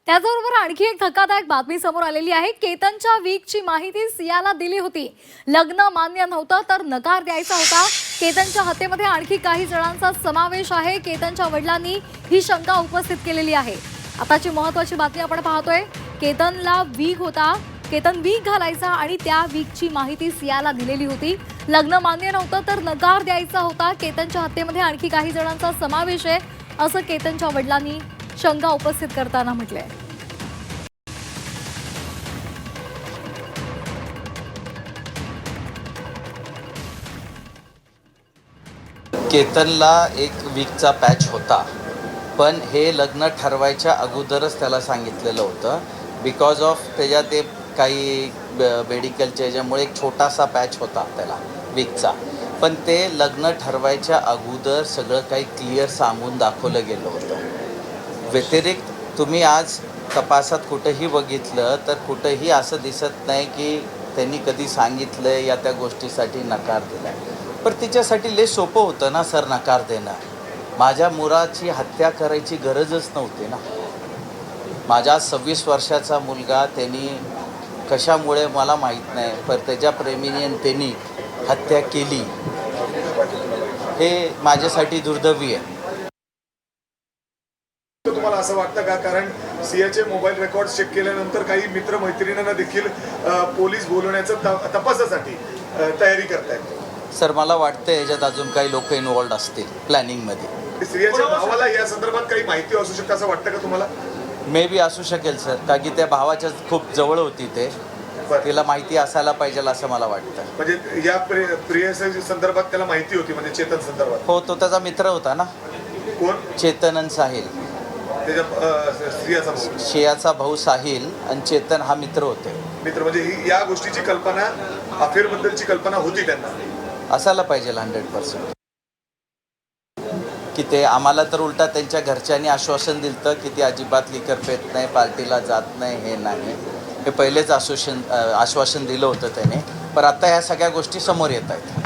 त्याचबरोबर आणखी एक धक्कादायक बातमी समोर आलेली आहे। केतनच्या वीकची माहिती सियाला दिली होती। लग्न मान्य नव्हतं तर नकार द्यायचा होता। केतनच्या हत्येमध्ये आणखी काही जणांचा समावेश आहे। केतनच्या वडिलांनी ही शंका उपस्थित केलेली आहे। आताची महत्त्वाची बातमी आपण पाहतोय। केतनला वीक होता, केतन वीक घालायचा आणि त्या वीकची माहिती सियाला दिलेली होती। लग्न मान्य नव्हतं तर नकार द्यायचा होता। केतनच्या हत्येमध्ये आणखी काही जणांचा समावेश आहे असं केतनच्या वडिलांनी शंका उपस्थित करताना म्हटलंय। केतनला एक वीकचा पॅच होता, पण हे लग्न ठरवायच्या अगोदरच त्याला सांगितलेलं होतं। बिकॉज ऑफ त्याच्या ते काही मेडिकलच्या याच्यामुळे एक छोटासा पॅच होता त्याला वीकचा, पण ते लग्न ठरवायच्या अगोदर सगळं काही क्लिअर सांगून दाखवलं गेलं होतं। व्यतिरिक्त तुम्ही आज तपासात कुठंही बघितलं तर कुठंही असं दिसत नाही की त्यांनी कधी सांगितलं या त्या गोष्टीसाठी नकार दिला। पण तिच्यासाठी लय सोपं होतं ना सर नकार देणं। माझ्या मुलाची हत्या करायची गरजच नव्हती ना। माझा 26 वर्षाचा मुलगा त्यांनी कशामुळे मला माहीत नाही, पण त्याच्या प्रेमीने त्यांनी हत्या केली हे माझ्यासाठी दुर्दैवी आहे। तुम्हाला असं वाटतं का, कारण सियाचे मोबाईल रेकॉर्ड चेक केल्यानंतर काही मित्र मैत्रिणींना देखील पोलीस बोलवण्याचं तपासासाठी तयारी करतायत? सर मला वाटतं याच्यात अजून काही लोक इन्वॉल्ड असतील प्लॅनिंगमध्ये। सियाच्या भावाला या संदर्भात काही माहिती असू शकते असं वाटतं का तुम्हाला? मे बी असू शकेल सर, का की त्या भावाच्या खूप जवळ होती ते, तिला माहिती असायला पाहिजे असं मला वाटतं। म्हणजे या प्रियसी संदर्भात त्याला माहिती होती, म्हणजे चेतन संदर्भात? हो, तो त्याचा मित्र होता ना। कोण? चेतन आणि साहिल, त्याच्या श्रेयाचा भाऊ साहिल आणि चेतन हा मित्र होते। मित्र म्हणजे ही या गोष्टीची कल्पना, अफेअर बद्दलची कल्पना होती त्यांना? असायला पाहिजे 100%। की ते आम्हाला तर उलटा त्यांच्या घरच्यांनी आश्वासन दिलं की ती अजिबात लिकर पेत नाही, पार्टीला जात नाही, हे नाही, हे पहिलेच आश्वासन दिलं होतं त्याने। पण आता ह्या सगळ्या गोष्टी समोर येत आहेत।